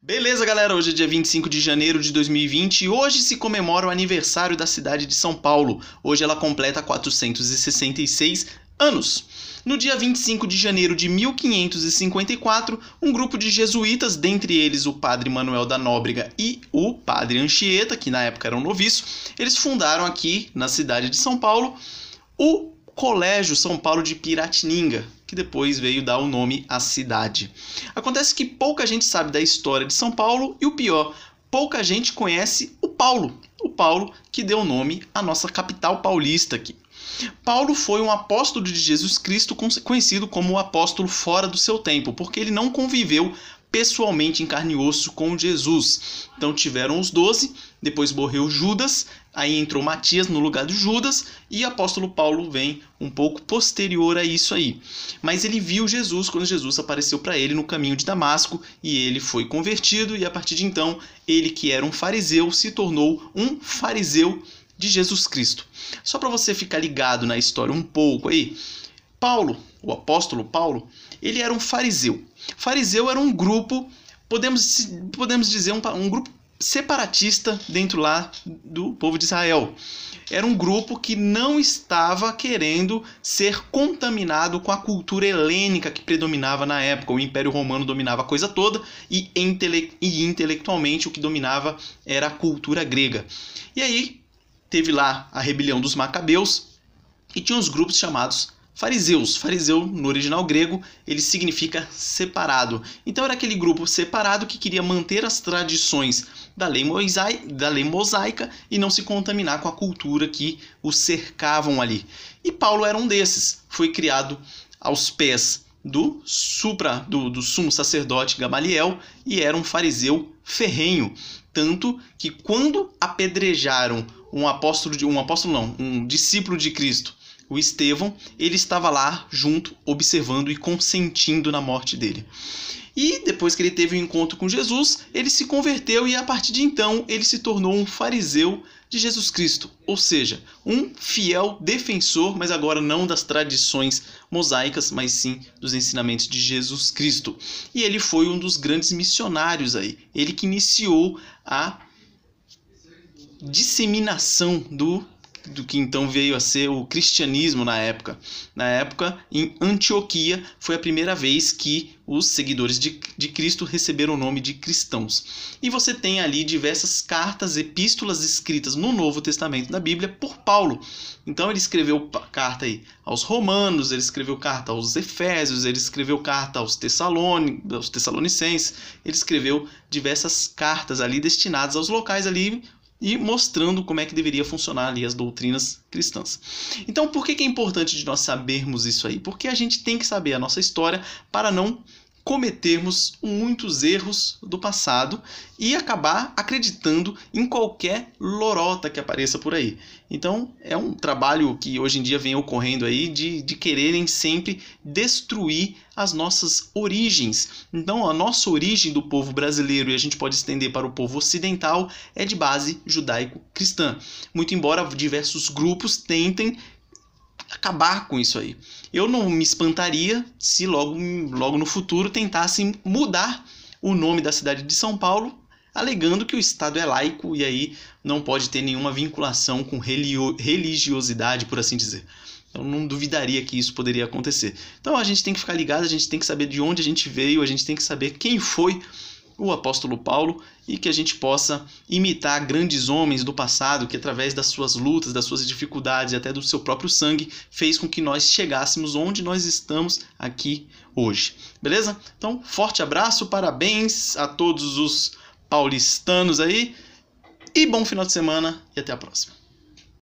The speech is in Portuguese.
Beleza, galera? Hoje é dia 25 de janeiro de 2020 e hoje se comemora o aniversário da cidade de São Paulo. Hoje ela completa 466 anos. No dia 25 de janeiro de 1554, um grupo de jesuítas, dentre eles o padre Manuel da Nóbrega e o padre Anchieta, que na época era um noviço, eles fundaram aqui na cidade de São Paulo o Colégio São Paulo de Piratininga, que depois veio dar o nome à cidade. Acontece que pouca gente sabe da história de São Paulo e o pior, pouca gente conhece o Paulo que deu nome à nossa capital paulista aqui. Paulo foi um apóstolo de Jesus Cristo, conhecido como o apóstolo fora do seu tempo, porque ele não conviveu pessoalmente em carne e osso com Jesus. Então tiveram os 12, depois morreu Judas, aí entrou Matias no lugar de Judas e o apóstolo Paulo vem um pouco posterior a isso aí. Mas ele viu Jesus quando Jesus apareceu para ele no caminho de Damasco e ele foi convertido e a partir de então ele, que era um fariseu, se tornou um fariseu de Jesus Cristo. Só para você ficar ligado na história um pouco aí, Paulo, o apóstolo Paulo, ele era um fariseu. Fariseu era um grupo, podemos dizer, um grupo separatista dentro lá do povo de Israel. Era um grupo que não estava querendo ser contaminado com a cultura helênica que predominava na época. O Império Romano dominava a coisa toda e intelectualmente o que dominava era a cultura grega. E aí teve lá a rebelião dos Macabeus e tinha uns grupos chamados fariseus. Fariseu, no original grego, ele significa separado. Então era aquele grupo separado que queria manter as tradições da lei mosaica e não se contaminar com a cultura que os cercavam ali. E Paulo era um desses. Foi criado aos pés do sumo sacerdote Gamaliel e era um fariseu ferrenho. Tanto que quando apedrejaram um discípulo de Cristo, o Estevão, ele estava lá junto, observando e consentindo na morte dele. E depois que ele teve um encontro com Jesus, ele se converteu e a partir de então ele se tornou um fariseu de Jesus Cristo. Ou seja, um fiel defensor, mas agora não das tradições mosaicas, mas sim dos ensinamentos de Jesus Cristo. E ele foi um dos grandes missionários aí. Ele que iniciou a disseminação do que então veio a ser o cristianismo na época. Na época, em Antioquia, foi a primeira vez que os seguidores de Cristo receberam o nome de cristãos. E você tem ali diversas cartas, epístolas escritas no Novo Testamento da Bíblia por Paulo. Então ele escreveu carta aí aos Romanos, ele escreveu carta aos Efésios, ele escreveu carta aos Tessalonicenses, ele escreveu diversas cartas ali destinadas aos locais ali e mostrando como é que deveria funcionar ali as doutrinas cristãs. Então, por que é importante de nós sabermos isso aí? Porque a gente tem que saber a nossa história para não cometermos muitos erros do passado e acabar acreditando em qualquer lorota que apareça por aí. Então, é um trabalho que hoje em dia vem ocorrendo aí de quererem sempre destruir as nossas origens. Então, a nossa origem do povo brasileiro, e a gente pode estender para o povo ocidental, é de base judaico-cristã. Muito embora diversos grupos tentem acabar com isso aí. Eu não me espantaria se logo no futuro tentassem mudar o nome da cidade de São Paulo, alegando que o Estado é laico e aí não pode ter nenhuma vinculação com religiosidade, por assim dizer. Eu não duvidaria que isso poderia acontecer. Então a gente tem que ficar ligado, a gente tem que saber de onde a gente veio, a gente tem que saber quem foi o apóstolo Paulo e que a gente possa imitar grandes homens do passado que através das suas lutas, das suas dificuldades e até do seu próprio sangue fez com que nós chegássemos onde nós estamos aqui hoje. Beleza? Então, forte abraço, parabéns a todos os paulistanos aí e bom final de semana e até a próxima.